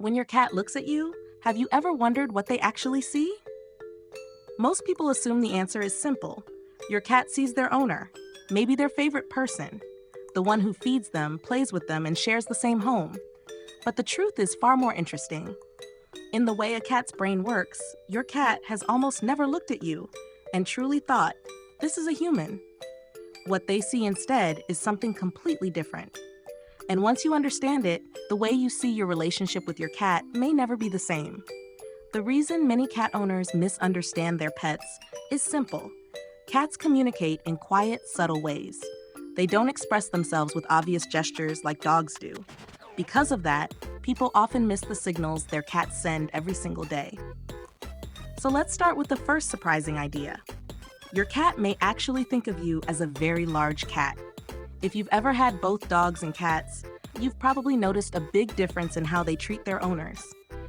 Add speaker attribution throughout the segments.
Speaker 1: When your cat looks at you, have you ever wondered what they actually see? Most people assume the answer is simple. Your cat sees their owner, maybe their favorite person, the one who feeds them, plays with them, and shares the same home. But the truth is far more interesting. In the way a cat's brain works, your cat has almost never looked at you and truly thought, this is a human. What they see instead is something completely different. And once you understand it, the way you see your relationship with your cat may never be the same. The reason many cat owners misunderstand their pets is simple. Cats communicate in quiet, subtle ways. They don't express themselves with obvious gestures like dogs do. Because of that, people often miss the signals their cats send every single day. So let's start with the first surprising idea. Your cat may actually think of you as a very large cat. If you've ever had both dogs and cats, you've probably noticed a big difference in how they treat their owners.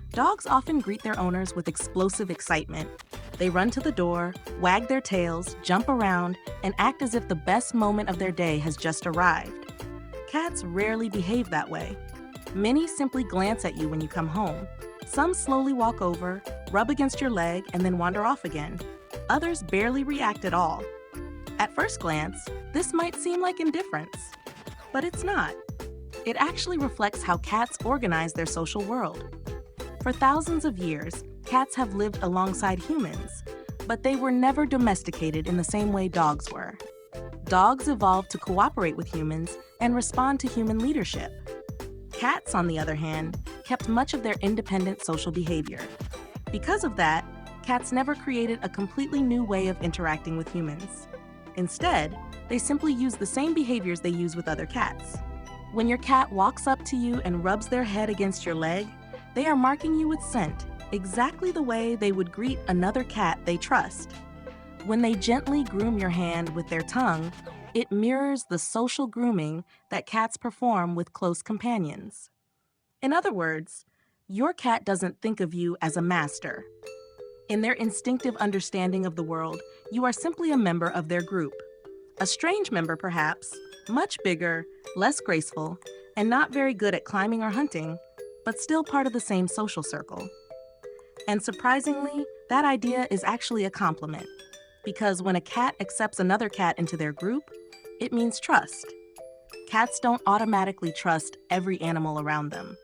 Speaker 1: Dogs often greet their owners with explosive excitement. They run to the door, wag their tails, jump around, and act as if the best moment of their day has just arrived. Cats rarely behave that way. Many simply glance at you when you come home. Some slowly walk over, rub against your leg, and then wander off again. Others barely react at all. At first glance, this might seem like indifference, but it's not. It actually reflects how cats organize their social world. For thousands of years, cats have lived alongside humans, but they were never domesticated in the same way dogs were. Dogs evolved to cooperate with humans and respond to human leadership. Cats, on the other hand, kept much of their independent social behavior. Because of that, cats never created a completely new way of interacting with humans. Instead, they simply use the same behaviors they use with other cats. When your cat walks up to you and rubs their head against your leg, they are marking you with scent, exactly the way they would greet another cat they trust. When they gently groom your hand with their tongue, it mirrors the social grooming that cats perform with close companions. In other words, your cat doesn't think of you as a master. In their instinctive understanding of the world, you are simply a member of their group. A strange member, perhaps, much bigger, less graceful, and not very good at climbing or hunting, but still part of the same social circle. And surprisingly, that idea is actually a compliment, because when a cat accepts another cat into their group, it means trust. Cats don't automatically trust every animal around them.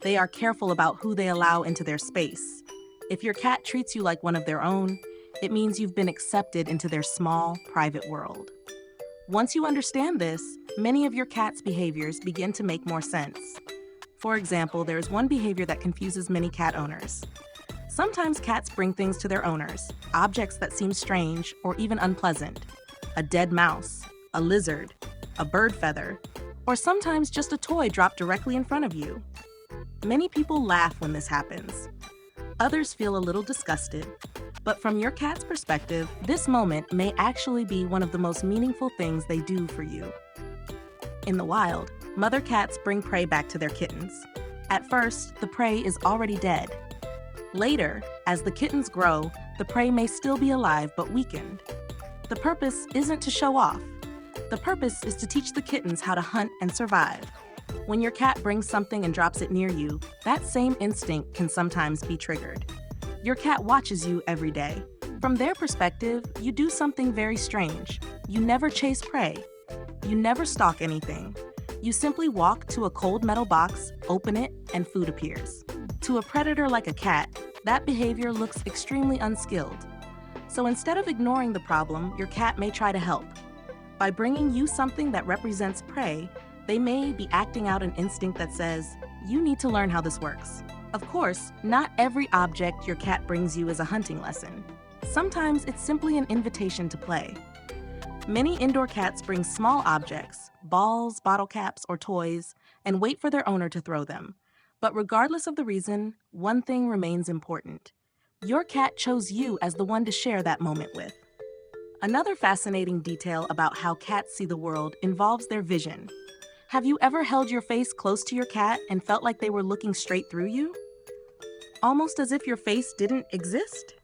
Speaker 1: They are careful about who they allow into their space. If your cat treats you like one of their own, it means you've been accepted into their small, private world. Once you understand this, many of your cat's behaviors begin to make more sense. For example, there is one behavior that confuses many cat owners. Sometimes cats bring things to their owners, objects that seem strange or even unpleasant. A dead mouse, a lizard, a bird feather, or sometimes just a toy dropped directly in front of you. Many people laugh when this happens. Others feel a little disgusted, but from your cat's perspective, this moment may actually be one of the most meaningful things they do for you. In the wild, mother cats bring prey back to their kittens. At first, the prey is already dead. Later, as the kittens grow, the prey may still be alive but weakened. The purpose isn't to show off. The purpose is to teach the kittens how to hunt and survive. When your cat brings something and drops it near you, that same instinct can sometimes be triggered. Your cat watches you every day. From their perspective, you do something very strange. You never chase prey. You never stalk anything. You simply walk to a cold metal box, open it, and food appears. To a predator like a cat, that behavior looks extremely unskilled. So instead of ignoring the problem, your cat may try to help. By bringing you something that represents prey, they may be acting out an instinct that says, you need to learn how this works. Of course, not every object your cat brings you is a hunting lesson. Sometimes it's simply an invitation to play. Many indoor cats bring small objects, balls, bottle caps, or toys, and wait for their owner to throw them. But regardless of the reason, one thing remains important. Your cat chose you as the one to share that moment with. Another fascinating detail about how cats see the world involves their vision. Have you ever held your face close to your cat and felt like they were looking straight through you? Almost as if your face didn't exist?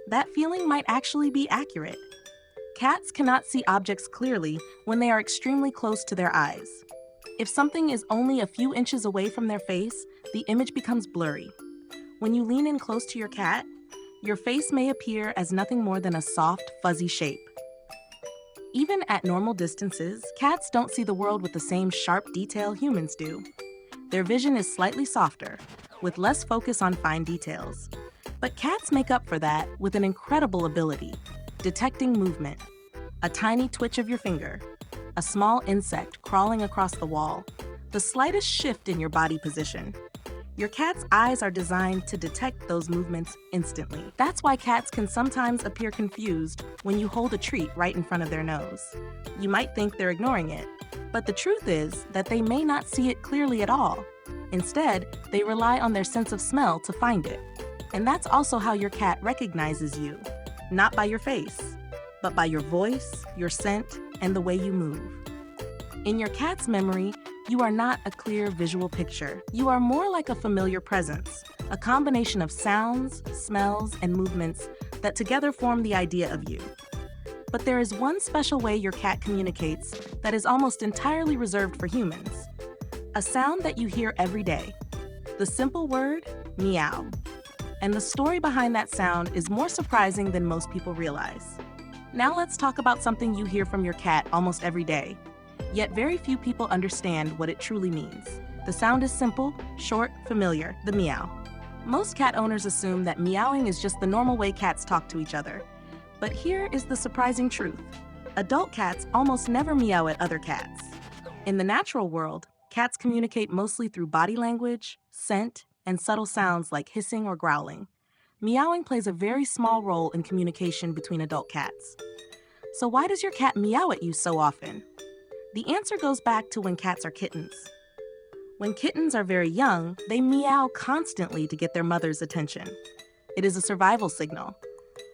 Speaker 1: That feeling might actually be accurate. Cats cannot see objects clearly when they are extremely close to their eyes. If something is only a few inches away from their face, the image becomes blurry. When you lean in close to your cat, your face may appear as nothing more than a soft, fuzzy shape. Even at normal distances, cats don't see the world with the same sharp detail humans do. Their vision is slightly softer, with less focus on fine details. But cats make up for that with an incredible ability: detecting movement, a tiny twitch of your finger, a small insect crawling across the wall, the slightest shift in your body position. Your cat's eyes are designed to detect those movements instantly. That's why cats can sometimes appear confused when you hold a treat right in front of their nose. You might think they're ignoring it, but the truth is that they may not see it clearly at all. Instead, they rely on their sense of smell to find it. And that's also how your cat recognizes you, not by your face, but by your voice, your scent, and the way you move. In your cat's memory, you are not a clear visual picture. You are more like a familiar presence, a combination of sounds, smells, and movements that together form the idea of you. But there is one special way your cat communicates that is almost entirely reserved for humans. A sound that you hear every day. The simple word, meow. And the story behind that sound is more surprising than most people realize. Now let's talk about something you hear from your cat almost every day. Yet very few people understand what it truly means. The sound is simple, short, familiar, the meow. Most cat owners assume that meowing is just the normal way cats talk to each other. But here is the surprising truth. Adult cats almost never meow at other cats. In the natural world, cats communicate mostly through body language, scent, and subtle sounds like hissing or growling. Meowing plays a very small role in communication between adult cats. So why does your cat meow at you so often? The answer goes back to when cats are kittens. When kittens are very young, they meow constantly to get their mother's attention. It is a survival signal.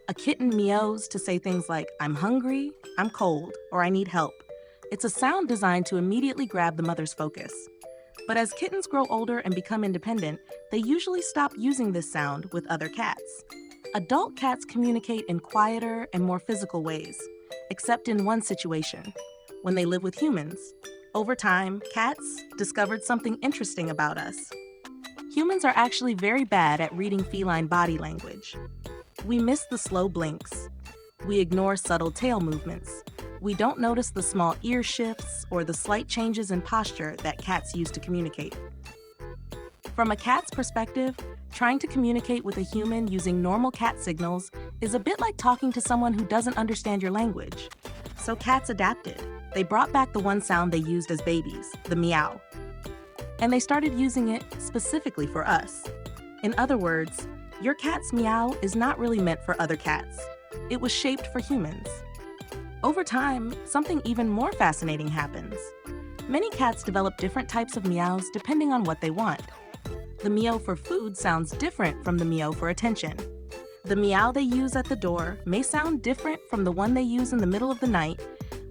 Speaker 1: A kitten meows to say things like, "I'm hungry," "I'm cold," or "I need help." It's a sound designed to immediately grab the mother's focus. But as kittens grow older and become independent, they usually stop using this sound with other cats. Adult cats communicate in quieter and more physical ways, except in one situation: when they live with humans. Over time, cats discovered something interesting about us. Humans are actually very bad at reading feline body language. We miss the slow blinks. We ignore subtle tail movements. We don't notice the small ear shifts or the slight changes in posture that cats use to communicate. From a cat's perspective, trying to communicate with a human using normal cat signals is a bit like talking to someone who doesn't understand your language. So cats adapted. They brought back the one sound they used as babies, the meow. And they started using it specifically for us. In other words, your cat's meow is not really meant for other cats. It was shaped for humans. Over time, something even more fascinating happens. Many cats develop different types of meows depending on what they want. The meow for food sounds different from the meow for attention. The meow they use at the door may sound different from the one they use in the middle of the night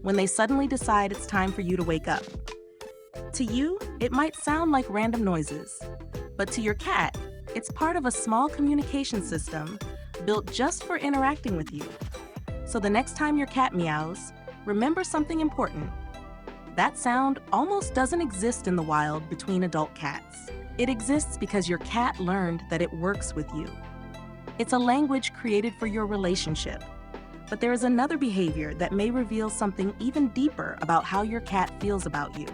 Speaker 1: when they suddenly decide it's time for you to wake up. To you, it might sound like random noises, but to your cat, it's part of a small communication system built just for interacting with you. So the next time your cat meows, remember something important. That sound almost doesn't exist in the wild between adult cats. It exists because your cat learned that it works with you. It's a language created for your relationship. But there is another behavior that may reveal something even deeper about how your cat feels about you.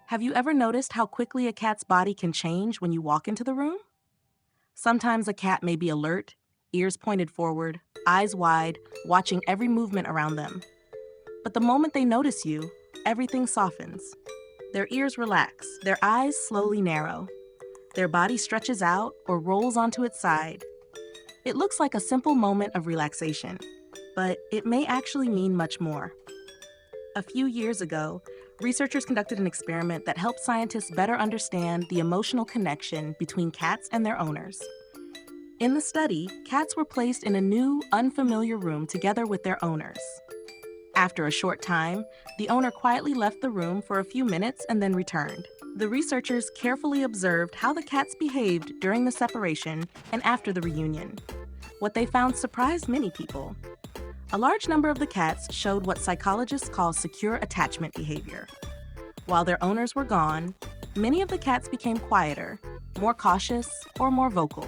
Speaker 1: Have you ever noticed how quickly a cat's body can change when you walk into the room? Sometimes a cat may be alert, ears pointed forward, eyes wide, watching every movement around them. But the moment they notice you, everything softens. Their ears relax, their eyes slowly narrow. Their body stretches out or rolls onto its side. It looks like a simple moment of relaxation, but it may actually mean much more. A few years ago, researchers conducted an experiment that helped scientists better understand the emotional connection between cats and their owners. In the study, cats were placed in a new, unfamiliar room together with their owners. After a short time, the owner quietly left the room for a few minutes and then returned. The researchers carefully observed how the cats behaved during the separation and after the reunion. What they found surprised many people. A large number of the cats showed what psychologists call secure attachment behavior. While their owners were gone, Many of the cats became quieter, more cautious, or more vocal.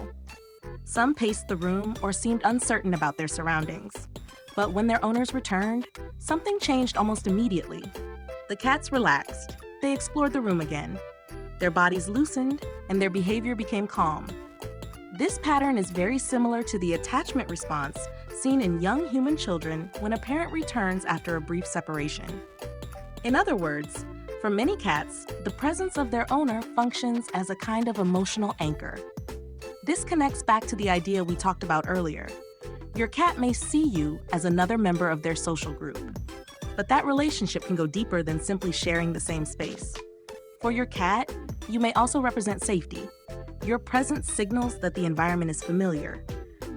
Speaker 1: Some paced the room or seemed uncertain about their surroundings. But when their owners returned, something changed almost immediately. The cats relaxed. They explored the room again. Their bodies loosened, and their behavior became calm. This pattern is very similar to the attachment response seen in young human children when a parent returns after a brief separation. In other words, for many cats, the presence of their owner functions as a kind of emotional anchor. This connects back to the idea we talked about earlier. Your cat may see you as another member of their social group, but that relationship can go deeper than simply sharing the same space. For your cat, you may also represent safety. Your presence signals that the environment is familiar,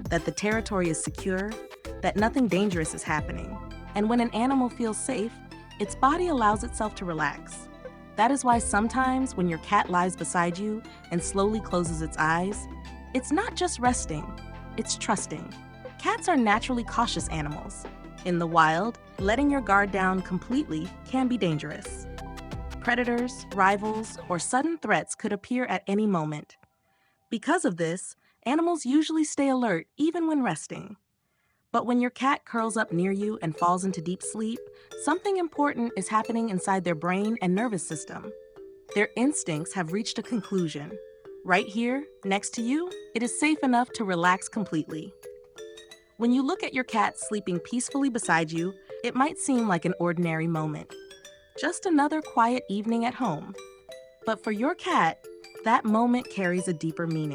Speaker 1: that the territory is secure, that nothing dangerous is happening. And when an animal feels safe, its body allows itself to relax. That is why sometimes when your cat lies beside you and slowly closes its eyes, it's not just resting, it's trusting. Cats are naturally cautious animals. In the wild, letting your guard down completely can be dangerous. Predators, rivals, or sudden threats could appear at any moment. Because of this, animals usually stay alert even when resting. But when your cat curls up near you and falls into deep sleep, something important is happening inside their brain and nervous system. Their instincts have reached a conclusion. Right here, next to you, it is safe enough to relax completely. When you look at your cat sleeping peacefully beside you, it might seem like an ordinary moment. Just another quiet evening at home. But for your cat, that moment carries a deeper meaning.